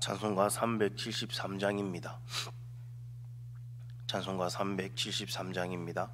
찬송가 373장입니다. 찬송가 373장입니다.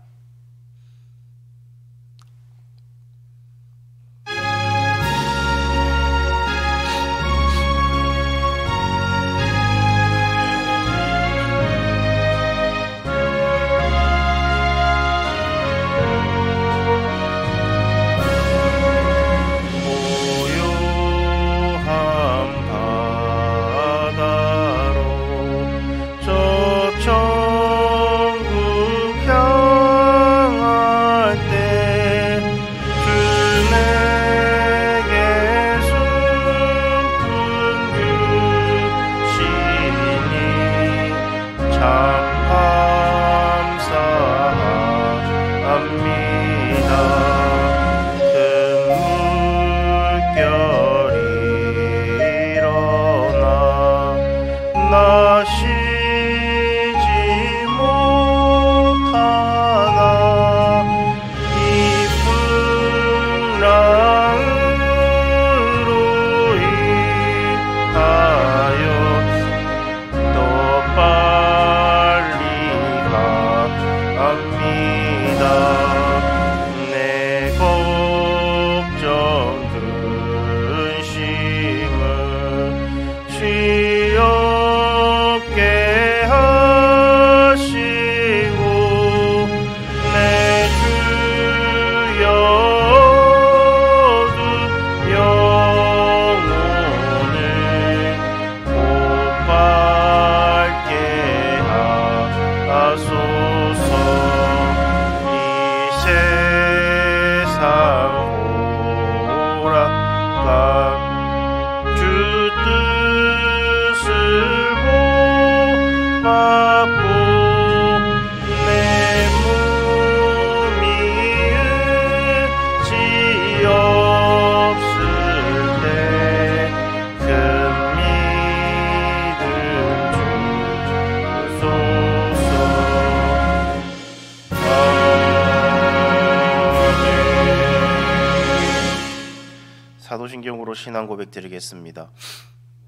사도신경으로 신앙 고백 드리겠습니다.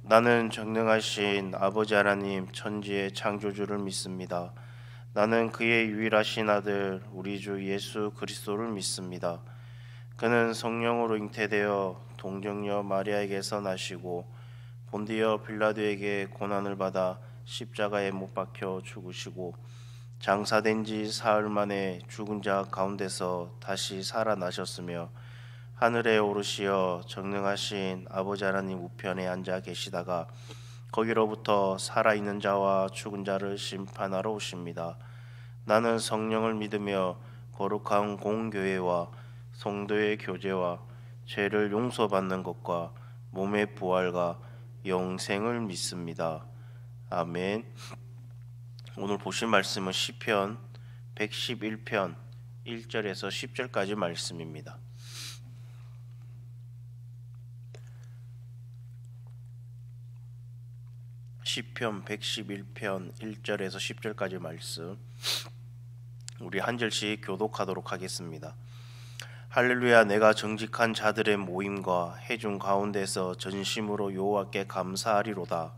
나는 전능하신 아버지 하나님 천지의 창조주를 믿습니다. 나는 그의 유일하신 아들 우리 주 예수 그리스도를 믿습니다. 그는 성령으로 잉태되어 동정녀 마리아에게서 나시고 본디어 빌라도에게 고난을 받아 십자가에 못 박혀 죽으시고 장사된 지 사흘 만에 죽은 자 가운데서 다시 살아나셨으며 하늘에 오르시어 전능하신 아버지 하나님 우편에 앉아 계시다가 거기로부터 살아있는 자와 죽은 자를 심판하러 오십니다. 나는 성령을 믿으며 거룩한 공교회와 성도의 교제와 죄를 용서받는 것과 몸의 부활과 영생을 믿습니다. 아멘. 오늘 보실 말씀은 시편 111편 1절에서 10절까지 말씀입니다. 시편 111편 1절에서 10절까지 말씀 우리 한 절씩 교독하도록 하겠습니다. 할렐루야. 내가 정직한 자들의 모임과 회중 가운데서 전심으로 여호와께 감사하리로다.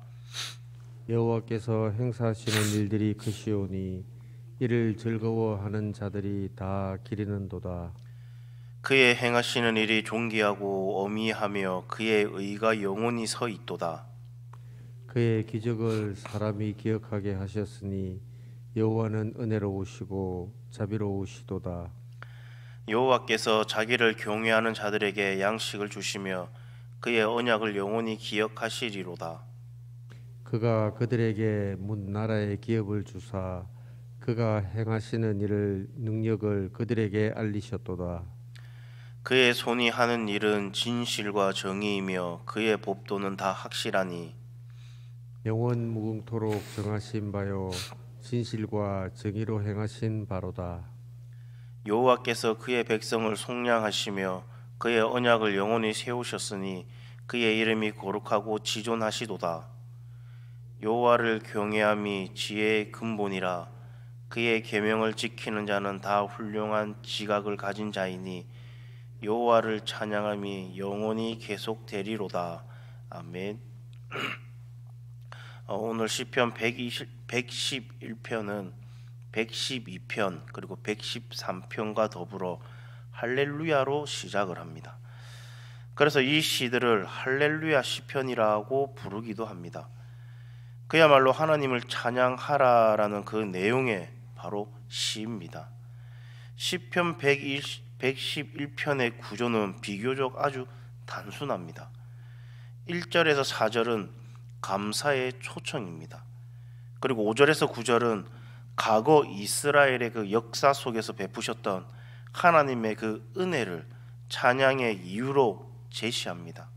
여호와께서 행사하시는 일들이 크시오니 이를 즐거워하는 자들이 다 기리는도다. 그의 행하시는 일이 존귀하고 어미하며 그의 의가 영원히 서 있도다. 그의 기적을 사람이 기억하게 하셨으니 여호와는 은혜로우시고 자비로우시도다. 여호와께서 자기를 경외하는 자들에게 양식을 주시며 그의 언약을 영원히 기억하시리로다. 그가 그들에게 문 나라의 기업을 주사 그가 행하시는 일을 능력을 그들에게 알리셨도다. 그의 손이 하는 일은 진실과 정의이며 그의 법도는 다 확실하니 영원 무궁토록 정하신 바요 진실과 정의로 행하신 바로다. 여호와께서 그의 백성을 속량하시며 그의 언약을 영원히 세우셨으니 그의 이름이 거룩하고 지존하시도다. 여호와를 경외함이 지혜의 근본이라. 그의 계명을 지키는 자는 다 훌륭한 지각을 가진 자이니 여호와를 찬양함이 영원히 계속되리로다. 아멘. 오늘 시편 111편은 112편 그리고 113편과 더불어 할렐루야로 시작을 합니다. 그래서 이 시들을 할렐루야 시편이라고 부르기도 합니다. 그야말로 하나님을 찬양하라라는 그 내용의 바로 시입니다. 시편 111편의 구조는 비교적 아주 단순합니다. 1절에서 4절은 감사의 초청입니다. 그리고 5절에서 9절은 과거 이스라엘의 그 역사 속에서 베푸셨던 하나님의 그 은혜를 찬양의 이유로 제시합니다.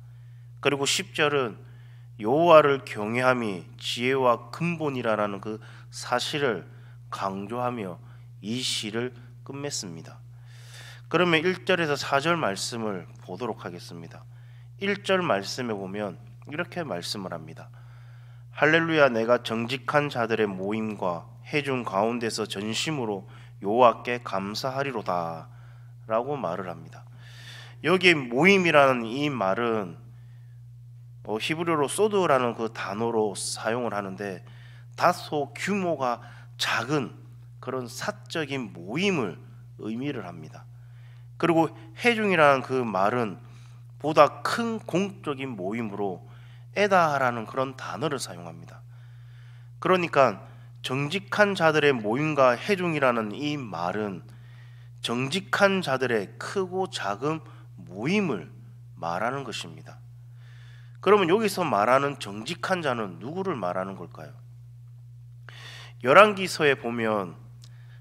그리고 10절은 여호와를 경외함이 지혜와 근본이라는 그 사실을 강조하며 이 시를 끝맺습니다. 그러면 1절에서 4절 말씀을 보도록 하겠습니다. 1절 말씀에 보면 이렇게 말씀을 합니다. 할렐루야, 내가 정직한 자들의 모임과 회중 가운데서 전심으로 여호와께 감사하리로다 라고 말을 합니다. 여기 모임이라는 이 말은 히브리어로 소드라는 그 단어로 사용을 하는데 다소 규모가 작은 그런 사적인 모임을 의미를 합니다. 그리고 회중이라는 그 말은 보다 큰 공적인 모임으로 에다라는 그런 단어를 사용합니다. 그러니까 정직한 자들의 모임과 회중이라는 이 말은 정직한 자들의 크고 작은 모임을 말하는 것입니다. 그러면 여기서 말하는 정직한 자는 누구를 말하는 걸까요? 열왕기서에 보면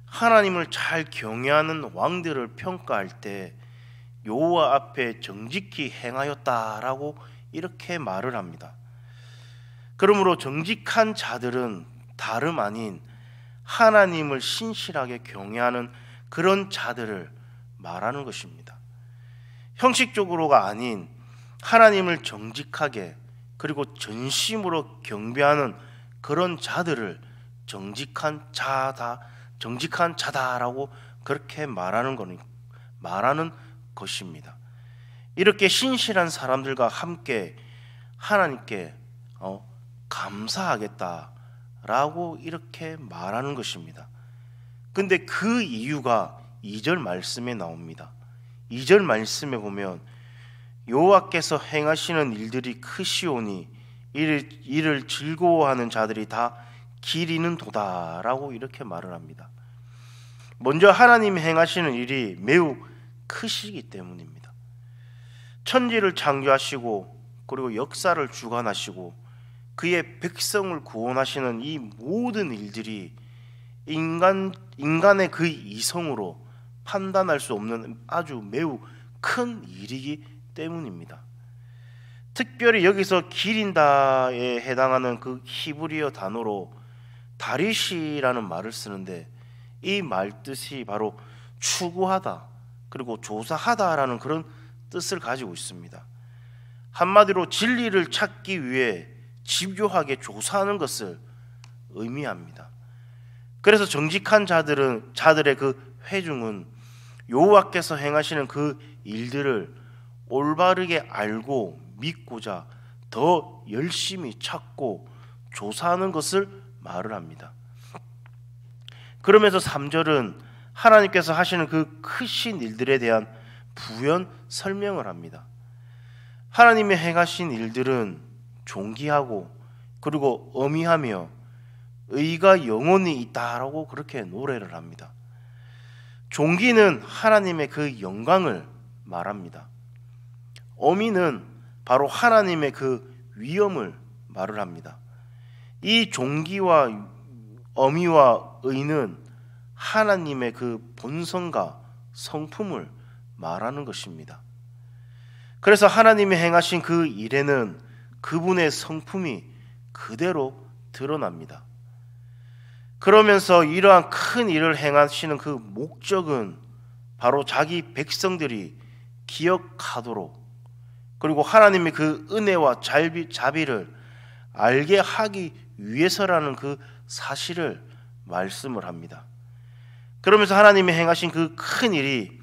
하나님을 잘 경외하는 왕들을 평가할 때 여호와 앞에 정직히 행하였다라고 이렇게 말을 합니다. 그러므로 정직한 자들은 다름 아닌 하나님을 신실하게 경외하는 그런 자들을 말하는 것입니다. 형식적으로가 아닌 하나님을 정직하게 그리고 전심으로 경배하는 그런 자들을 정직한 자다라고 그렇게 말하는 것입니다. 이렇게 신실한 사람들과 함께 하나님께 감사하겠다라고 이렇게 말하는 것입니다. 근데 그 이유가 2절 말씀에 나옵니다. 2절 말씀에 보면 여호와께서 행하시는 일들이 크시오니 이를 즐거워하는 자들이 다 기리는 도다라고 이렇게 말을 합니다. 먼저 하나님이 행하시는 일이 매우 크시기 때문입니다. 천지를 창조하시고 그리고 역사를 주관하시고 그의 백성을 구원하시는 이 모든 일들이 인간의 그 이성으로 판단할 수 없는 아주 매우 큰 일이기 때문입니다. 특별히 여기서 기린다에 해당하는 그 히브리어 단어로 다리시라는 말을 쓰는데 이 말 뜻이 바로 추구하다 그리고 조사하다라는 그런 뜻을 가지고 있습니다. 한마디로 진리를 찾기 위해 집요하게 조사하는 것을 의미합니다. 그래서 정직한 자들의 그 회중은 여호와께서 행하시는 그 일들을 올바르게 알고 믿고자 더 열심히 찾고 조사하는 것을 말을 합니다. 그러면서 3절은 하나님께서 하시는 그 크신 일들에 대한 부연 설명을 합니다. 하나님이 행하신 일들은 존귀하고 그리고 어미하며 의가 영원히 있다라고 그렇게 노래를 합니다. 존귀는 하나님의 그 영광을 말합니다. 어미는 바로 하나님의 그 위엄을 말을 합니다. 이 존귀와 어미와 의는 하나님의 그 본성과 성품을 말하는 것입니다. 그래서 하나님이 행하신 그 일에는 그분의 성품이 그대로 드러납니다. 그러면서 이러한 큰 일을 행하시는 그 목적은 바로 자기 백성들이 기억하도록 그리고 하나님의 그 은혜와 자비를 알게 하기 위해서라는 그 사실을 말씀을 합니다. 그러면서 하나님이 행하신 그 큰 일이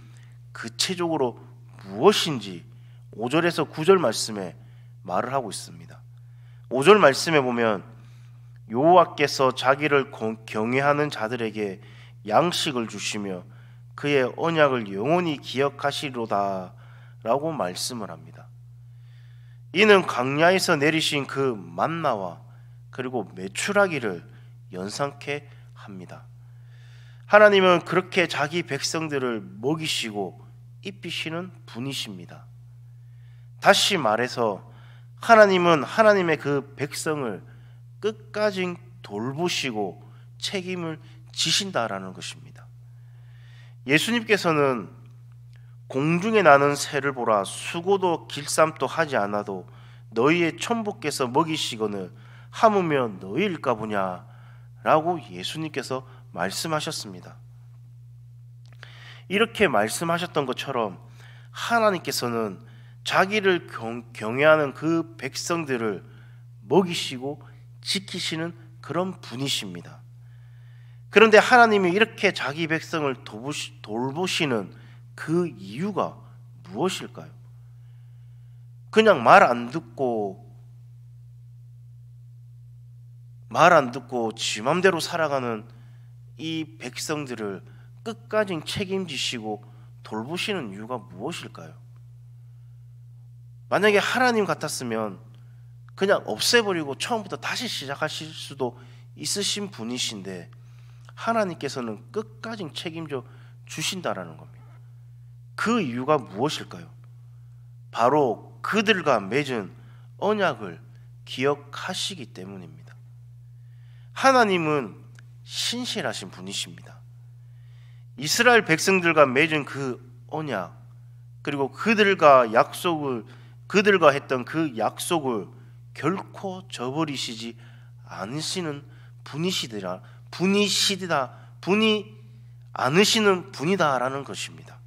구체적으로 무엇인지 5절에서 9절 말씀에 말을 하고 있습니다. 5절 말씀에 보면 여호와께서 자기를 경외하는 자들에게 양식을 주시며 그의 언약을 영원히 기억하시리로다 라고 말씀을 합니다. 이는 광야에서 내리신 그 만나와 그리고 메추라기를 연상케 합니다. 하나님은 그렇게 자기 백성들을 먹이시고 입히시는 분이십니다. 다시 말해서 하나님은 하나님의 그 백성을 끝까지 돌보시고 책임을 지신다라는 것입니다. 예수님께서는 공중에 나는 새를 보라, 수고도 길쌈도 하지 않아도 너희의 천부께서 먹이시거늘 하무며 너희일까 보냐 라고 예수님께서 말씀하셨습니다. 이렇게 말씀하셨던 것처럼 하나님께서는 자기를 경외하는 그 백성들을 먹이시고 지키시는 그런 분이십니다. 그런데 하나님이 이렇게 자기 백성을 돌보시는 그 이유가 무엇일까요? 그냥 말 안 듣고 지 맘대로 살아가는 이 백성들을 끝까지 책임지시고 돌보시는 이유가 무엇일까요? 만약에 하나님 같았으면 그냥 없애버리고 처음부터 다시 시작하실 수도 있으신 분이신데 하나님께서는 끝까지 책임져 주신다라는 겁니다. 그 이유가 무엇일까요? 바로 그들과 맺은 언약을 기억하시기 때문입니다. 하나님은 신실하신 분이십니다. 이스라엘 백성들과 맺은 그 언약, 그리고 그들과 했던 그 약속을 결코 저버리시지 않으시는 않으시는 분이다라는 것입니다.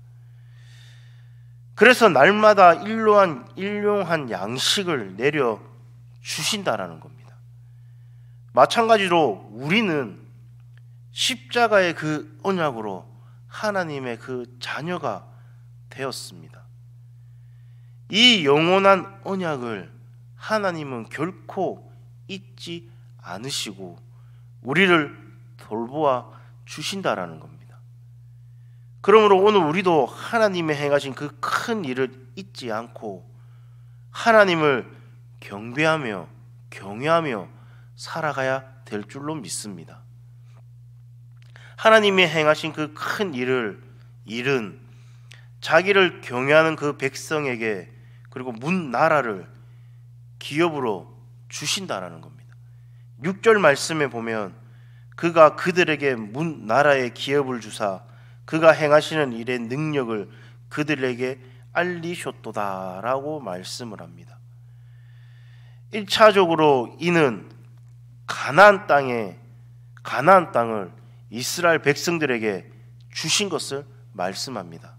그래서 날마다 일용한 양식을 내려 주신다라는 겁니다. 마찬가지로 우리는 십자가의 그 언약으로 하나님의 그 자녀가 되었습니다. 이 영원한 언약을 하나님은 결코 잊지 않으시고 우리를 돌보아 주신다라는 겁니다. 그러므로 오늘 우리도 하나님의 행하신 그 큰 일을 잊지 않고 하나님을 경배하며 경외하며 살아가야 될 줄로 믿습니다. 하나님이 행하신 그 큰 일은 자기를 경외하는 그 백성에게 그리고 문 나라를 기업으로 주신다라는 겁니다. 6절 말씀에 보면 그가 그들에게 문 나라의 기업을 주사 그가 행하시는 일의 능력을 그들에게 알리셨도다라고 말씀을 합니다. 1차적으로 이는 가나안 땅을 이스라엘 백성들에게 주신 것을 말씀합니다.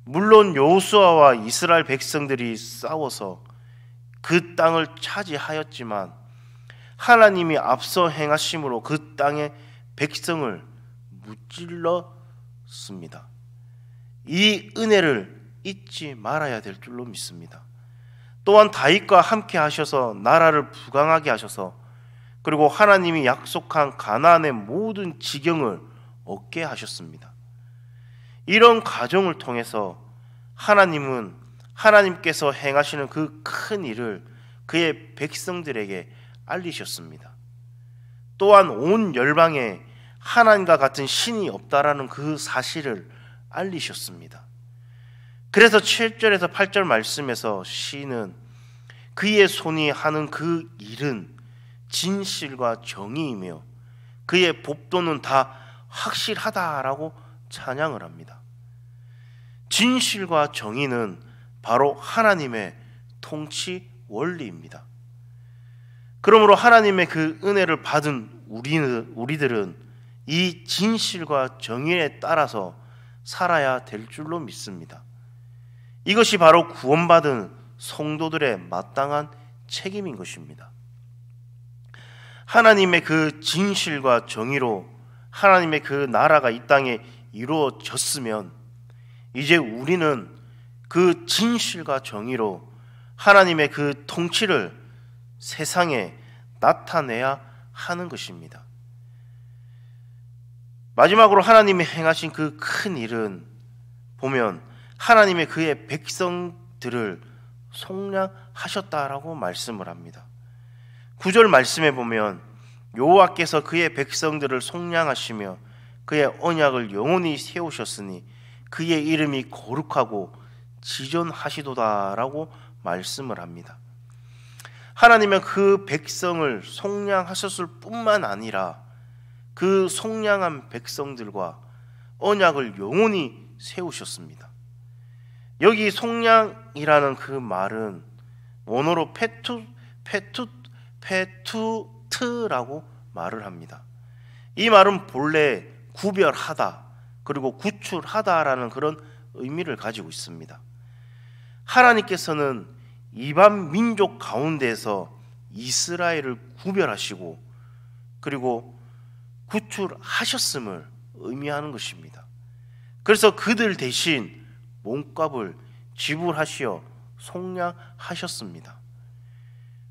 물론 여호수아와 이스라엘 백성들이 싸워서 그 땅을 차지하였지만 하나님이 앞서 행하심으로 그 땅의 백성을 무찔렀습니다. 이 은혜를 잊지 말아야 될 줄로 믿습니다. 또한 다윗과 함께 하셔서 나라를 부강하게 하셔서 그리고 하나님이 약속한 가나안의 모든 지경을 얻게 하셨습니다. 이런 과정을 통해서 하나님께서 행하시는 그 큰 일을 그의 백성들에게 알리셨습니다. 또한 온 열방에 하나님과 같은 신이 없다라는 그 사실을 알리셨습니다. 그래서 7절에서 8절 말씀에서 시인은 그의 손이 하는 그 일은 진실과 정의이며 그의 법도는 다 확실하다라고 찬양을 합니다. 진실과 정의는 바로 하나님의 통치 원리입니다. 그러므로 하나님의 그 은혜를 받은 우리들은 이 진실과 정의에 따라서 살아야 될 줄로 믿습니다. 이것이 바로 구원받은 성도들의 마땅한 책임인 것입니다. 하나님의 그 진실과 정의로 하나님의 그 나라가 이 땅에 이루어졌으면 이제 우리는 그 진실과 정의로 하나님의 그 통치를 세상에 나타내야 하는 것입니다. 마지막으로 하나님이 행하신 그 큰 일은 보면 하나님의 그의 백성들을 속량하셨다라고 말씀을 합니다. 9절 말씀에 보면 여호와께서 그의 백성들을 속량하시며 그의 언약을 영원히 세우셨으니 그의 이름이 거룩하고 지존하시도다라고 말씀을 합니다. 하나님은 그 백성을 속량하셨을 뿐만 아니라 그 속량한 백성들과 언약을 영원히 세우셨습니다. 여기 속량이라는 그 말은 원어로 페투트라고 말을 합니다. 이 말은 본래 구별하다 그리고 구출하다라는 그런 의미를 가지고 있습니다. 하나님께서는 이방 민족 가운데서 이스라엘을 구별하시고 그리고 구출하셨음을 의미하는 것입니다. 그래서 그들 대신 몸값을 지불하시어 속량하셨습니다.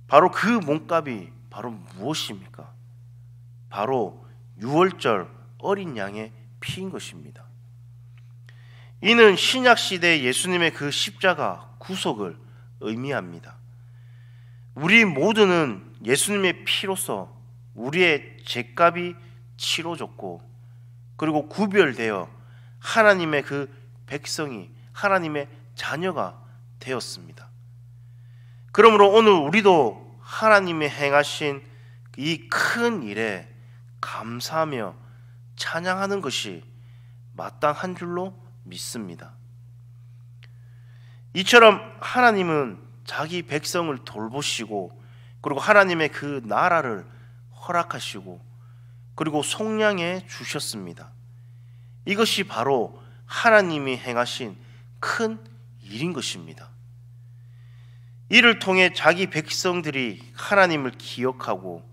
바로 그 몸값이 바로 무엇입니까? 바로 유월절 어린 양의 피인 것입니다. 이는 신약시대 예수님의 그 십자가 구속을 의미합니다. 우리 모두는 예수님의 피로서 우리의 죄값이 치러졌고 그리고 구별되어 하나님의 그 백성이 하나님의 자녀가 되었습니다. 그러므로 오늘 우리도 하나님이 행하신 이 큰 일에 감사하며 찬양하는 것이 마땅한 줄로 믿습니다. 이처럼 하나님은 자기 백성을 돌보시고 그리고 하나님의 그 나라를 허락하시고 그리고 속량해 주셨습니다. 이것이 바로 하나님이 행하신 큰 일인 것입니다. 이를 통해 자기 백성들이 하나님을 기억하고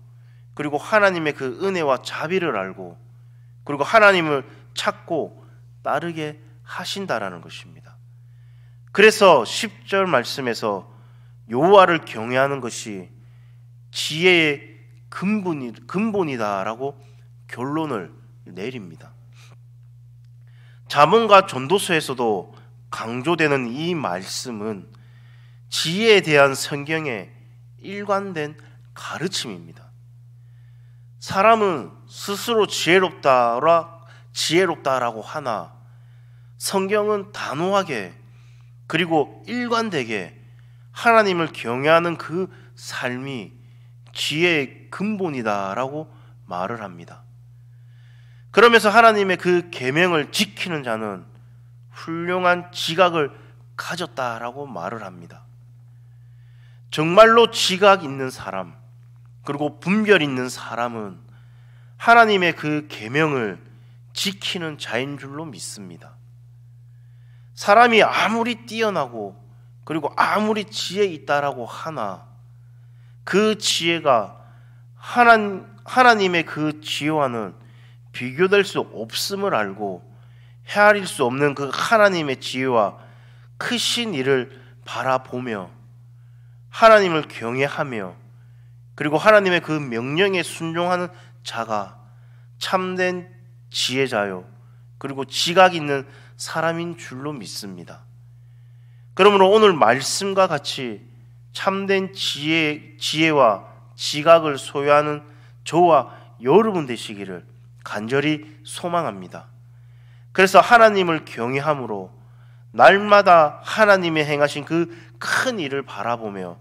그리고 하나님의 그 은혜와 자비를 알고 그리고 하나님을 찾고 따르게 하신다라는 것입니다. 그래서 10절 말씀에서 여호와를 경외하는 것이 지혜의 근본이다라고 결론을 내립니다. 잠언과 전도서에서도 강조되는 이 말씀은 지혜에 대한 성경의 일관된 가르침입니다. 사람은 스스로 지혜롭다라고 하나 성경은 단호하게 그리고 일관되게 하나님을 경외하는 그 삶이 지혜의 근본이다라고 말을 합니다. 그러면서 하나님의 그 계명을 지키는 자는 훌륭한 지각을 가졌다라고 말을 합니다. 정말로 지각 있는 사람 그리고 분별 있는 사람은 하나님의 그 계명을 지키는 자인 줄로 믿습니다. 사람이 아무리 뛰어나고 그리고 아무리 지혜 있다라고 하나 그 지혜가 하나님의 그 지혜와는 비교될 수 없음을 알고 헤아릴 수 없는 그 하나님의 지혜와 크신 일을 바라보며 하나님을 경외하며 그리고 하나님의 그 명령에 순종하는 자가 참된 지혜자요 그리고 지각 있는 사람인 줄로 믿습니다. 그러므로 오늘 말씀과 같이 참된 지혜와 지각을 소유하는 저와 여러분 되시기를 간절히 소망합니다. 그래서 하나님을 경외함으로 날마다 하나님이 행하신 그 큰 일을 바라보며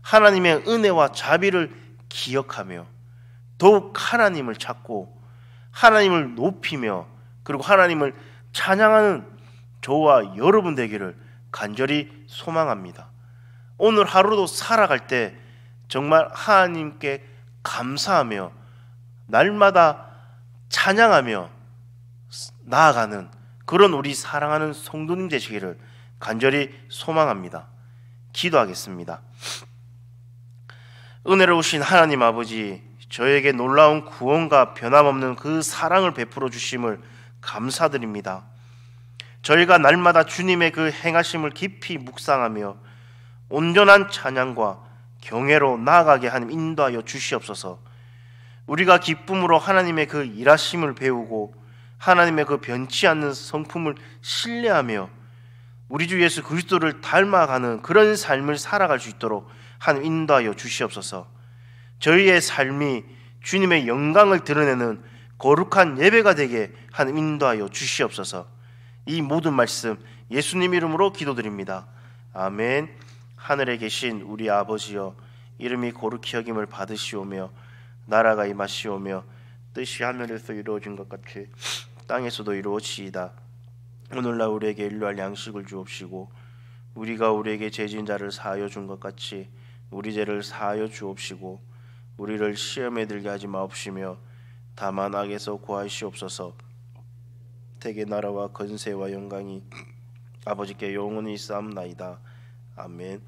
하나님의 은혜와 자비를 기억하며 더욱 하나님을 찾고 하나님을 높이며 그리고 하나님을 찬양하는 저와 여러분 되기를 간절히 소망합니다. 오늘 하루도 살아갈 때 정말 하나님께 감사하며 날마다 찬양하며 나아가는 그런 우리 사랑하는 성도님 되시기를 간절히 소망합니다. 기도하겠습니다. 은혜로우신 하나님 아버지, 저에게 놀라운 구원과 변함없는 그 사랑을 베풀어 주심을 감사드립니다. 저희가 날마다 주님의 그 행하심을 깊이 묵상하며 온전한 찬양과 경외로 나아가게 하는 인도하여 주시옵소서. 우리가 기쁨으로 하나님의 그 일하심을 배우고 하나님의 그 변치 않는 성품을 신뢰하며 우리 주 예수 그리스도를 닮아가는 그런 삶을 살아갈 수 있도록 하나님 인도하여 주시옵소서. 저희의 삶이 주님의 영광을 드러내는 거룩한 예배가 되게 하나님 인도하여 주시옵소서. 이 모든 말씀 예수님 이름으로 기도드립니다. 아멘. 하늘에 계신 우리 아버지여, 이름이 거룩히 여김을 받으시오며 나라가 임하시오며 뜻이 하늘에서 이루어진 것 같이 땅에서도 이루어지이다. 오늘날 우리에게 일용할 양식을 주옵시고 우리가 우리에게 죄진 자를 사하여 준 것 같이 우리 죄를 사하여 주옵시고 우리를 시험에 들게 하지 마옵시며 다만 악에서 구하시옵소서. 대개 나라와 권세와 영광이 아버지께 영원히 있사옵나이다. 아멘.